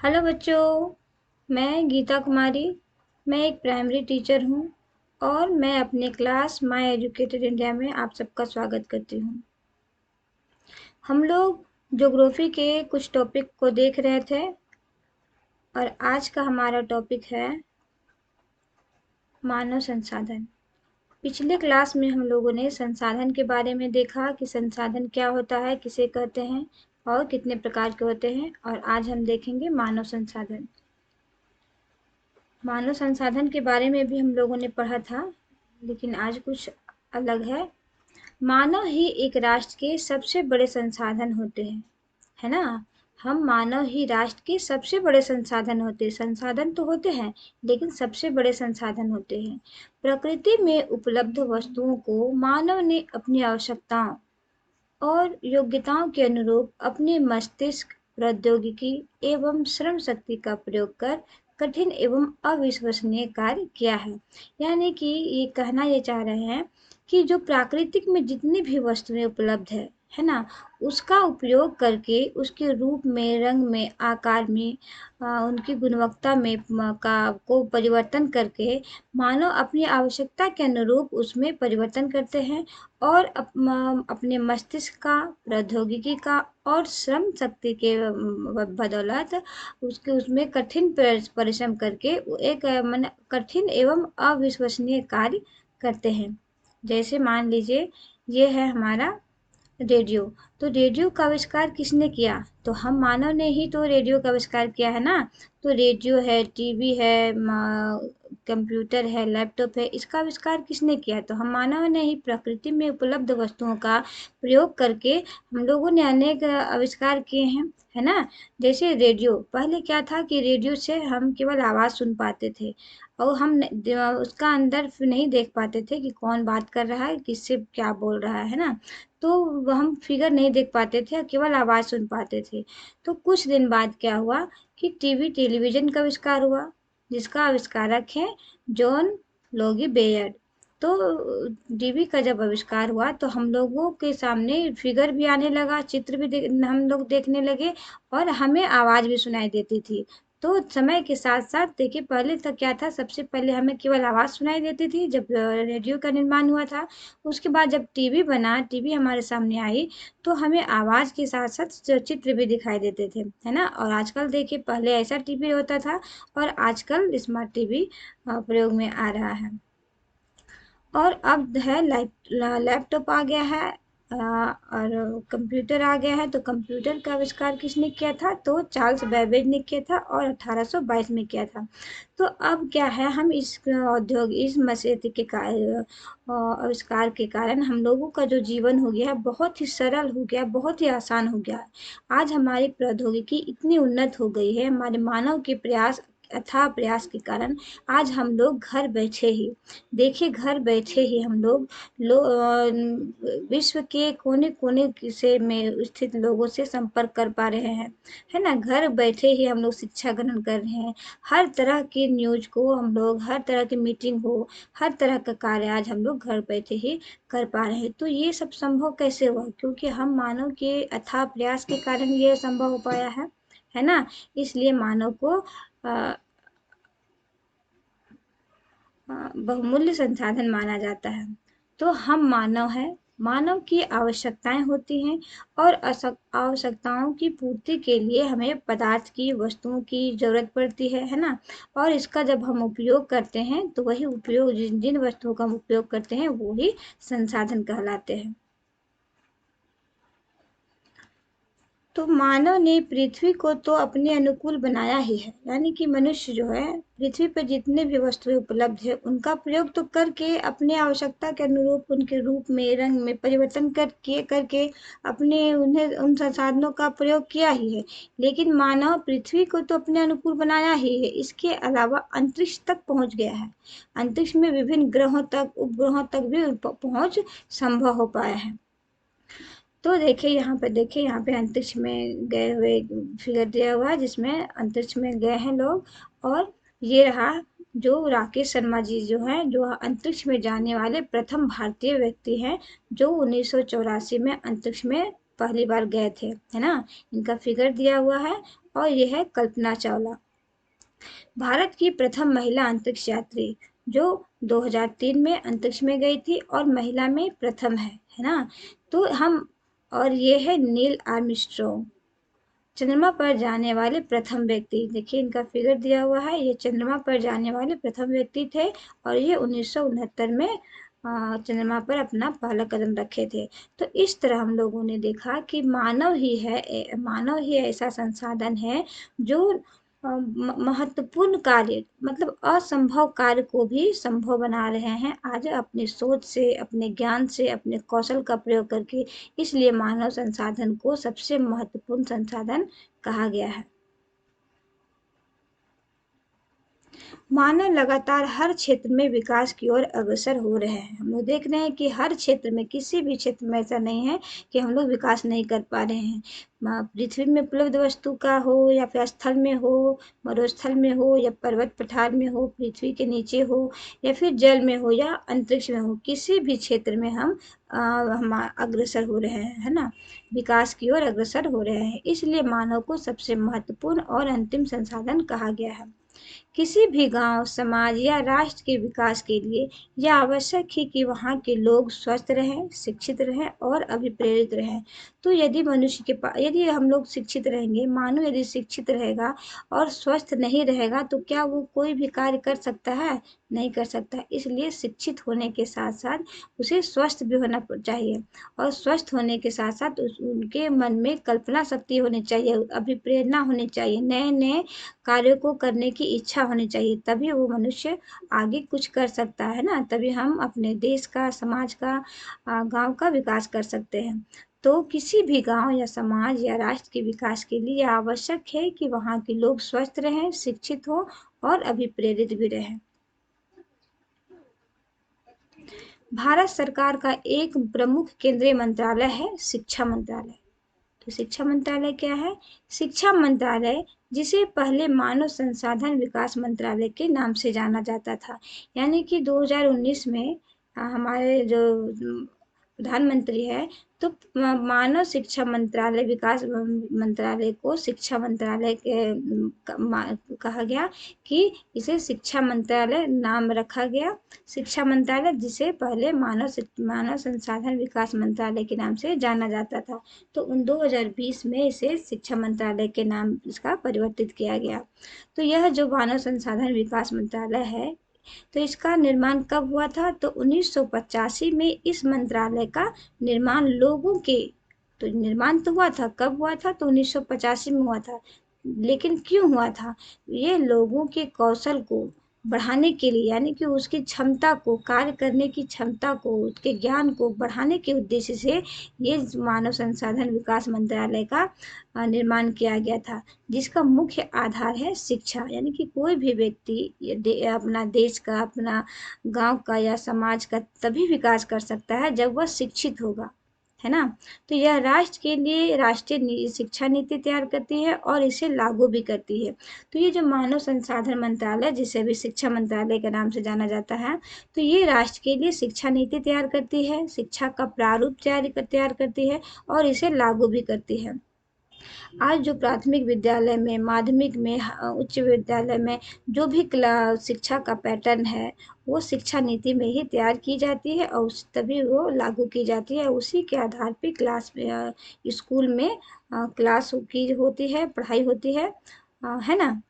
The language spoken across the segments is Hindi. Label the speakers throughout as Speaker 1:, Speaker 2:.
Speaker 1: हेलो बच्चों, मैं गीता कुमारी। मैं एक प्राइमरी टीचर हूँ और मैं अपने क्लास माय एजुकेटेड इंडिया में आप सबका स्वागत करती हूँ। हम लोग ज्योग्राफी के कुछ टॉपिक को देख रहे थे और आज का हमारा टॉपिक है मानव संसाधन। पिछले क्लास में हम लोगों ने संसाधन के बारे में देखा कि संसाधन क्या होता है, किसे कहते हैं और कितने प्रकार के होते हैं। और आज हम देखेंगे मानव संसाधन। मानव संसाधन के बारे में भी हम लोगों ने पढ़ा था, लेकिन आज कुछ अलग है। मानव ही एक राष्ट्र के सबसे बड़े संसाधन होते हैं, है ना। हम मानव ही राष्ट्र के सबसे बड़े संसाधन होते हैं। संसाधन तो होते हैं, लेकिन सबसे बड़े संसाधन होते हैं। प्रकृति में उपलब्ध वस्तुओं को मानव ने अपनी आवश्यकताओं और योग्यताओं के अनुरूप अपने मस्तिष्क, प्रौद्योगिकी एवं श्रम शक्ति का प्रयोग कर कठिन एवं अविश्वसनीय कार्य किया है। यानी कि ये कहना ये चाह रहे हैं कि जो प्राकृतिक में जितनी भी वस्तुएं उपलब्ध है ना, उसका उपयोग करके उसके रूप में, रंग में, आकार में, उनकी गुणवत्ता में को परिवर्तन करके मानव अपनी आवश्यकता के अनुरूप उसमें परिवर्तन करते हैं और अपने मस्तिष्क का, प्रौद्योगिकी का और श्रम शक्ति के बदौलत उसमें कठिन परिश्रम करके एक मन कठिन एवं अविश्वसनीय कार्य करते हैं। जैसे मान लीजिए ये है हमारा रेडियो। तो रेडियो का आविष्कार किसने किया? तो हम मानव ने ही तो रेडियो का आविष्कार किया है ना। तो रेडियो है, टीवी है, कंप्यूटर है, लैपटॉप है, इसका आविष्कार किसने किया? तो हम मानव ने ही। प्रकृति में उपलब्ध वस्तुओं का प्रयोग करके हम लोगों ने अनेक आविष्कार किए हैं, है ना। जैसे रेडियो, पहले क्या था कि रेडियो से हम केवल आवाज़ सुन पाते थे और हम उसका अंदर नहीं देख पाते थे कि कौन बात कर रहा है, किससे क्या बोल रहा है ना। तो हम फिगर नहीं देख पाते थे, केवल आवाज़ सुन पाते थे। तो कुछ दिन बाद क्या हुआ कि टेलीविज़न का आविष्कार हुआ, जिसका आविष्कारक है जॉन लोगी बेयर। तो टीवी का जब आविष्कार हुआ तो हम लोगों के सामने फिगर भी आने लगा, चित्र भी हम लोग देखने लगे और हमें आवाज़ भी सुनाई देती थी। तो समय के साथ-साथ देखिए, पहले तक क्या था, सबसे पहले हमें केवल आवाज़ सुनाई देती थी जब रेडियो का निर्माण हुआ था। उसके बाद जब टीवी बना, टीवी हमारे सामने आई, तो हमें आवाज़ के साथ-साथ चित्र भी दिखाई देते थे, है ना। और आजकल देखिए, पहले ऐसा टीवी होता था और आजकल स्मार्ट टीवी प्रयोग में आ रहा है। और अब है लैपटॉप आ गया है और कंप्यूटर आ गया है। तो कंप्यूटर का आविष्कार किसने किया था? तो चार्ल्स बेबेज ने किया था और 1822 में किया था। तो अब क्या है, हम इस मशीन के आविष्कार के कारण हम लोगों का जो जीवन हो गया है बहुत ही सरल हो गया, बहुत ही आसान हो गया है। आज हमारी प्रौद्योगिकी इतनी उन्नत हो गई है, हमारे मानव के प्रयास, अथाह प्रयास के कारण आज हम लोग घर बैठे ही, देखिए घर बैठे ही हम लोग विश्व के कोने-कोने से में स्थित लोगों से संपर्क कर पा रहे हैं, है ना। घर बैठे ही हम लोग शिक्षा ग्रहण कर रहे हैं। हर तरह की न्यूज़ को हम लोग, हर तरह की मीटिंग हो, हर तरह का कार्य आज हम लोग घर बैठे ही कर पा रहे हैं। तो ये सब संभव कैसे हुआ? क्योंकि हम मानव के अथाह प्रयास के कारण ये संभव हो पाया है ना। इसलिए मानव को बहुमूल्य संसाधन माना जाता है। तो हम मानव हैं, मानव की आवश्यकताएं होती हैं और आवश्यकताओं की पूर्ति के लिए हमें पदार्थ की, वस्तुओं की ज़रूरत पड़ती है ना। और इसका जब हम उपयोग करते हैं तो वही उपयोग, जिन जिन वस्तुओं का हम उपयोग करते हैं वो ही संसाधन कहलाते हैं। तो मानव ने पृथ्वी को तो अपने अनुकूल बनाया ही है, यानी कि मनुष्य जो है पृथ्वी पर जितने भी वस्तुएं उपलब्ध है उनका प्रयोग तो करके अपने आवश्यकता के अनुरूप उनके रूप में, रंग में परिवर्तन करके अपने उन्हें उन संसाधनों का प्रयोग किया ही है। लेकिन मानव पृथ्वी को तो अपने अनुकूल बनाया ही है, इसके अलावा अंतरिक्ष तक पहुंच गया है। अंतरिक्ष में विभिन्न ग्रहों तक, उपग्रहों तक भी पहुंच संभव हो पाया है। तो देखिए यहाँ पे अंतरिक्ष में गए हुए फिगर दिया हुआ है, जिसमें अंतरिक्ष में गए हैं लोग। और ये रहा जो राकेश शर्मा जी जो हैं, जो अंतरिक्ष में जाने वाले प्रथम भारतीय व्यक्ति हैं, जो 1984 में अंतरिक्ष में पहली बार गए थे, है ना। इनका फिगर दिया हुआ है। और ये है कल्पना चावला, भारत की प्रथम महिला अंतरिक्ष यात्री, जो 2003 में अंतरिक्ष में गई थी और महिला में प्रथम है ना। तो हम, और ये है नील आर्मस्ट्रॉन्ग, चंद्रमा पर जाने वाले प्रथम व्यक्ति। देखिए इनका फिगर दिया हुआ है, ये चंद्रमा पर जाने वाले प्रथम व्यक्ति थे और ये 1969 में चंद्रमा पर अपना पहला कदम रखे थे। तो इस तरह हम लोगों ने देखा कि मानव ही ऐसा संसाधन है जो महत्वपूर्ण कार्य, मतलब असंभव कार्य को भी संभव बना रहे हैं आज अपनी सोच से, अपने ज्ञान से, अपने कौशल का प्रयोग करके। इसलिए मानव संसाधन को सबसे महत्वपूर्ण संसाधन कहा गया है। मानव लगातार हर क्षेत्र में विकास की ओर अग्रसर हो रहे हैं। हम लोग देख रहे हैं कि हर क्षेत्र में, किसी भी क्षेत्र में ऐसा नहीं है कि हम लोग विकास नहीं कर पा रहे हैं। पृथ्वी में उपलब्ध वस्तु का हो, या फिर स्थल में हो, मरुस्थल में हो, या पर्वत पठार में हो, पृथ्वी के नीचे हो, या फिर जल में हो, या अंतरिक्ष में हो, किसी भी क्षेत्र में हम अग्रसर हो रहे हैं, है ना। विकास की ओर अग्रसर हो रहे हैं। इसलिए मानव को सबसे महत्वपूर्ण और अंतिम संसाधन कहा गया है। किसी भी गांव, समाज या राष्ट्र के विकास के लिए यह आवश्यक है कि वहाँ के लोग स्वस्थ रहें, शिक्षित रहें और अभिप्रेरित रहें। तो यदि मनुष्य के पास, यदि हम लोग शिक्षित रहेंगे, मानव यदि शिक्षित रहेगा और स्वस्थ नहीं रहेगा तो क्या वो कोई भी कार्य कर सकता है? नहीं कर सकता। इसलिए शिक्षित होने के साथ साथ उसे स्वस्थ भी होना चाहिए, और स्वस्थ होने के साथ साथ उनके मन में कल्पना शक्ति होनी चाहिए, अभिप्रेरणा होनी चाहिए, नए नए कार्यों को करने की इच्छा होनी चाहिए। तभी वो मनुष्य आगे कुछ कर सकता है ना। तभी हम अपने देश का, समाज का, गांव का विकास कर सकते हैं। तो किसी भी गांव या समाज या राष्ट्र के विकास के लिए आवश्यक है कि वहाँ के लोग स्वस्थ रहें, शिक्षित हों और अभिप्रेरित भी रहें। भारत सरकार का एक प्रमुख केंद्रीय मंत्रालय है शिक्षा मंत्रालय। तो शिक्षा मंत्रालय क्या है? शिक्षा मंत्रालय, जिसे पहले मानव संसाधन विकास मंत्रालय के नाम से जाना जाता था, यानी कि 2019 में हमारे जो प्रधानमंत्री है, तो मानव शिक्षा मंत्रालय, विकास मंत्रालय को शिक्षा मंत्रालय कहा गया, कि इसे शिक्षा मंत्रालय नाम रखा गया। शिक्षा मंत्रालय, जिसे पहले मानव संसाधन विकास मंत्रालय के नाम से जाना जाता था, तो 2020 में इसे शिक्षा मंत्रालय के नाम इसका परिवर्तित किया गया। तो यह जो मानव संसाधन विकास मंत्रालय है, तो इसका निर्माण कब हुआ था? तो 1985 में इस मंत्रालय का निर्माण लोगों के, तो निर्माण तो हुआ था, कब हुआ था? तो 1985 में हुआ था। लेकिन क्यों हुआ था? ये लोगों के कौशल को बढ़ाने के लिए, यानी कि उसकी क्षमता को, कार्य करने की क्षमता को, उसके ज्ञान को बढ़ाने के उद्देश्य से ये मानव संसाधन विकास मंत्रालय का निर्माण किया गया था, जिसका मुख्य आधार है शिक्षा। यानी कि कोई भी व्यक्ति अपना देश का, अपना गांव का या समाज का तभी विकास कर सकता है जब वह शिक्षित होगा, है ना। तो यह राष्ट्र के लिए राष्ट्रीय शिक्षा नीति तैयार करती है और इसे लागू भी करती है। तो ये जो मानव संसाधन मंत्रालय, जिसे भी शिक्षा मंत्रालय के नाम से जाना जाता है, तो ये राष्ट्र के लिए शिक्षा नीति तैयार करती है, शिक्षा का प्रारूप तैयार करती है और इसे लागू भी करती है। आज जो प्राथमिक विद्यालय में, माध्यमिक में, उच्च विद्यालय में जो भी शिक्षा का पैटर्न है, वो शिक्षा नीति में ही तैयार की जाती है और तभी वो लागू की जाती है। उसी के आधार पे क्लास में, स्कूल में क्लास की होती है, पढ़ाई होती है ना।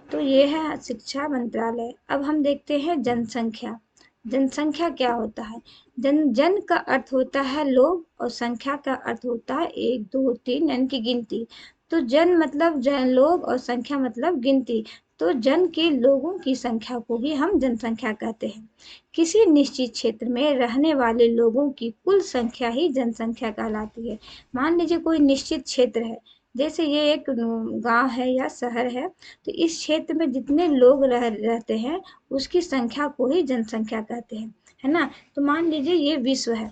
Speaker 1: तो ये है शिक्षा मंत्रालय। अब हम देखते हैं जनसंख्या। जनसंख्या क्या होता है? जन का अर्थ होता है लोग, और संख्या का अर्थ होता है 1, 2, 3, यानी कि गिनती। तो जन मतलब लोग, और संख्या मतलब गिनती। तो जन के लोगों की संख्या को भी हम जनसंख्या कहते हैं। किसी निश्चित क्षेत्र में रहने वाले लोगों की कुल संख्या ही जनसंख्या कहलाती है। मान लीजिए कोई निश्चित क्षेत्र है, जैसे ये एक गांव है या शहर है, तो इस क्षेत्र में जितने लोग रहते हैं उसकी संख्या को ही जनसंख्या कहते हैं, है ना। तो मान लीजिए ये विश्व है,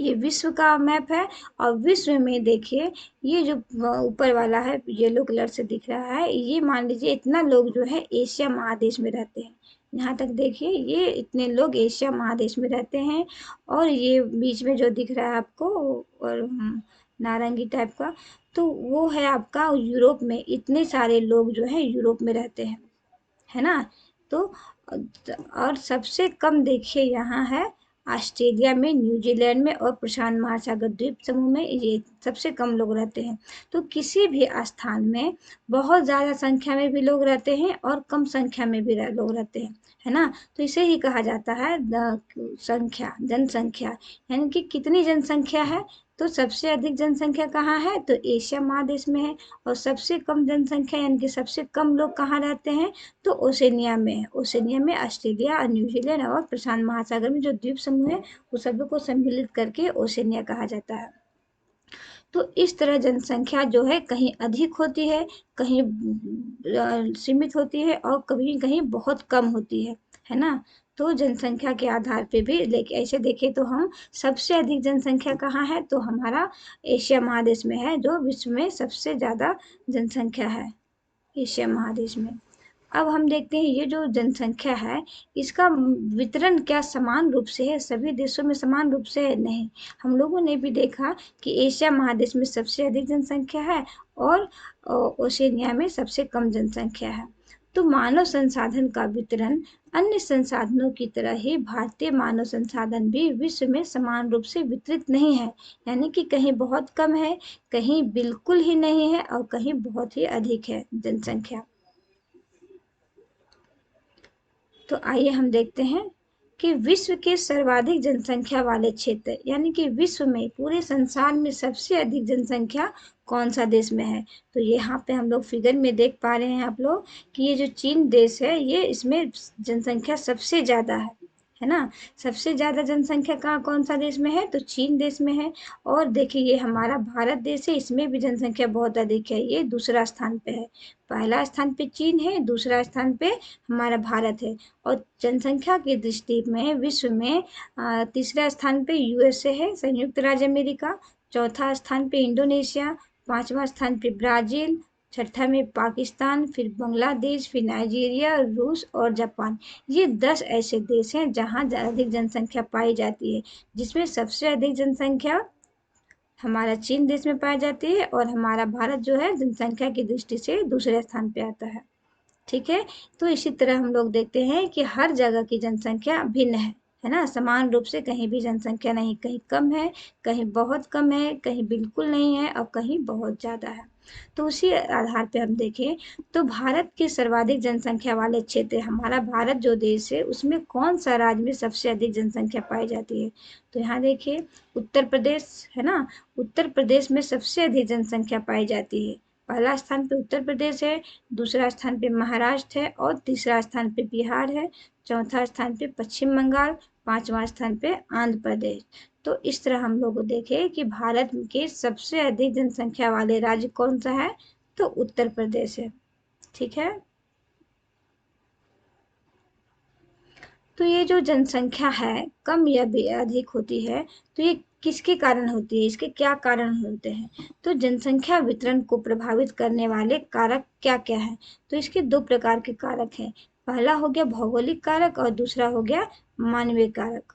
Speaker 1: ये विश्व का मैप है, और विश्व में देखिए ये जो ऊपर वाला है येलो कलर से दिख रहा है, ये मान लीजिए इतना लोग जो है एशिया महादेश में रहते हैं। यहाँ तक देखिए, ये इतने लोग एशिया महादेश में रहते हैं। और ये बीच में जो दिख रहा है आपको, और नारंगी टाइप का, तो वो है आपका यूरोप में। इतने सारे लोग जो है यूरोप में रहते हैं, है ना। तो और सबसे कम देखिए यहाँ है ऑस्ट्रेलिया में, न्यूजीलैंड में और प्रशांत महासागर द्वीप समूह में, ये सबसे कम लोग रहते हैं। तो किसी भी स्थान में बहुत ज़्यादा संख्या में भी लोग रहते हैं और कम संख्या में भी लोग रहते हैं, है ना। तो इसे ही कहा जाता है संख्या, जनसंख्या, यानी कि कितनी जनसंख्या है। तो सबसे अधिक जनसंख्या कहाँ है, तो एशिया महादेश में है। और सबसे कम जनसंख्या यानी कि सबसे कम लोग कहाँ रहते हैं, तो ओशनिया में है। ओशनिया में ऑस्ट्रेलिया और न्यूजीलैंड और प्रशांत महासागर में जो द्वीप समूह है, वो सभी को सम्मिलित करके ओशनिया कहा जाता है। तो इस तरह जनसंख्या जो है कहीं अधिक होती है, कहीं सीमित होती है और कभी कहीं बहुत कम होती है ना। तो जनसंख्या के आधार पे भी लेकिन ऐसे देखें तो हम सबसे अधिक जनसंख्या कहाँ है, तो हमारा एशिया महादेश में है, जो विश्व में सबसे ज़्यादा जनसंख्या है एशिया महादेश में। अब हम देखते हैं ये जो जनसंख्या है, इसका वितरण क्या समान रूप से है, सभी देशों में समान रूप से है, नहीं। हम लोगों ने भी देखा कि एशिया महादेश में सबसे अधिक जनसंख्या है और ओशनिया में सबसे कम जनसंख्या है। तो मानव संसाधन का वितरण अन्य संसाधनों की तरह ही भारतीय मानव संसाधन भी विश्व में समान रूप से वितरित नहीं है, यानी कि कहीं बहुत कम है, कहीं बिल्कुल ही नहीं है और कहीं बहुत ही अधिक है जनसंख्या। तो आइए हम देखते हैं कि विश्व के सर्वाधिक जनसंख्या वाले क्षेत्र, यानी कि विश्व में पूरे संसार में सबसे अधिक जनसंख्या कौन सा देश में है। तो यहाँ पे हम लोग फिगर में देख पा रहे हैं आप लोग कि ये जो चीन देश है, ये इसमें जनसंख्या सबसे ज़्यादा है ना। सबसे ज़्यादा जनसंख्या कहाँ कौन सा देश में है, तो चीन देश में है। और देखिए ये हमारा भारत देश है, इसमें भी जनसंख्या बहुत अधिक है, ये दूसरा स्थान पे है। पहला स्थान पे चीन है, दूसरा स्थान पे हमारा भारत है। और जनसंख्या की दृष्टि में विश्व में तीसरा स्थान पे यूएसए है, संयुक्त राज्य अमेरिका। चौथा स्थान पे इंडोनेशिया। पांचवा स्थान पे ब्राजील। छठा में पाकिस्तान, फिर बांग्लादेश, फिर नाइजीरिया, रूस और जापान। ये 10 ऐसे देश हैं जहाँ अधिक जनसंख्या पाई जाती है, जिसमें सबसे अधिक जनसंख्या हमारा चीन देश में पाई जाती है और हमारा भारत जो है जनसंख्या की दृष्टि से दूसरे स्थान पे आता है। ठीक है। तो इसी तरह हम लोग देखते हैं कि हर जगह की जनसंख्या भिन्न है ना। समान रूप से कहीं भी जनसंख्या नहीं, कहीं कम है, कहीं बहुत कम है, कहीं बिल्कुल नहीं है और कहीं बहुत ज़्यादा है। तो उसी आधार पे हम देखें तो भारत के सर्वाधिक जनसंख्या वाले क्षेत्र, हमारा भारत जो देश है उसमें कौन सा राज्य में सबसे अधिक जनसंख्या पाई जाती है। तो यहाँ देखिए उत्तर प्रदेश है ना। उत्तर प्रदेश में सबसे अधिक जनसंख्या पाई जाती है। पहला स्थान पे उत्तर प्रदेश है, दूसरा स्थान पे महाराष्ट्र है और तीसरा स्थान पे बिहार है। चौथा स्थान पे पश्चिम बंगाल, पांचवा स्थान पे आंध्र प्रदेश। तो इस तरह हम लोग देखें कि भारत के सबसे अधिक जनसंख्या वाले राज्य कौन सा है, तो उत्तर प्रदेश है। ठीक है। तो ये जो जनसंख्या है कम या अधिक होती है, तो ये किसके कारण होती है, इसके क्या कारण होते हैं। तो जनसंख्या वितरण को प्रभावित करने वाले कारक क्या क्या है। तो इसके दो प्रकार के कारक हैं। पहला हो गया भौगोलिक कारक और दूसरा हो गया मानवीय कारक।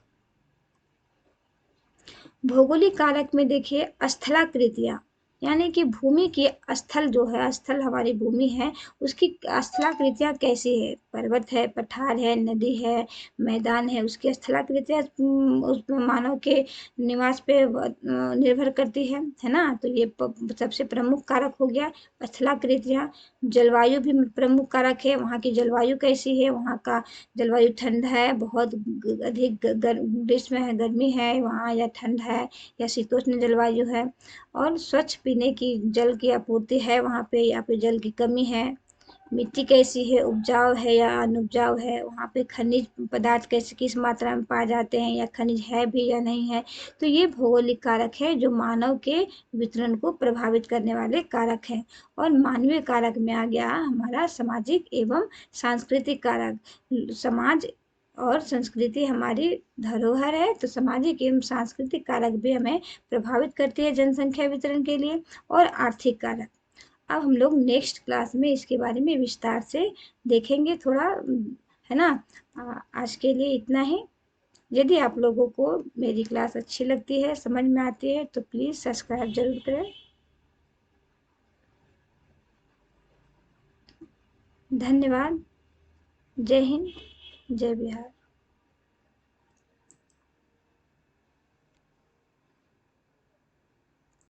Speaker 1: भौगोलिक कारक में देखिए स्थलाकृतियाँ, यानी कि भूमि की स्थल जो है, स्थल हमारी भूमि है, उसकी स्थलाकृतियाँ कैसी है, पर्वत है, पठार है, नदी है, मैदान है, उसकी स्थलाकृतियाँ उस मानव के निवास पे निर्भर करती है ना। तो ये सबसे प्रमुख कारक हो गया स्थलाकृतियाँ। जलवायु भी प्रमुख कारक है, वहाँ की जलवायु कैसी है, वहाँ का जलवायु ठंड है, बहुत अधिक ग्रीष्म है, गर्मी है वहाँ, या ठंड है, या शीतोष्ण जलवायु है। और स्वच्छ पीने की जल की आपूर्ति है वहाँ पे, या फिर जल की कमी है। मिट्टी कैसी है, उपजाऊ है या अनुपजाऊ है, वहाँ पे खनिज पदार्थ कैसे किस मात्रा में पाए जाते हैं, या खनिज है भी या नहीं है। तो ये भौगोलिक कारक है जो मानव के वितरण को प्रभावित करने वाले कारक हैं। और मानवीय कारक में आ गया हमारा सामाजिक एवं सांस्कृतिक कारक। समाज और संस्कृति हमारी धरोहर है, तो सामाजिक एवं सांस्कृतिक कारक भी हमें प्रभावित करती है जनसंख्या वितरण के लिए। और आर्थिक कारक, अब हम लोग नेक्स्ट क्लास में इसके बारे में विस्तार से देखेंगे थोड़ा। है ना। आज के लिए इतना ही। यदि आप लोगों को मेरी क्लास अच्छी लगती है, समझ में आती है, तो प्लीज़ सब्सक्राइब जरूर करें। धन्यवाद। जय हिंद, जय बिहार।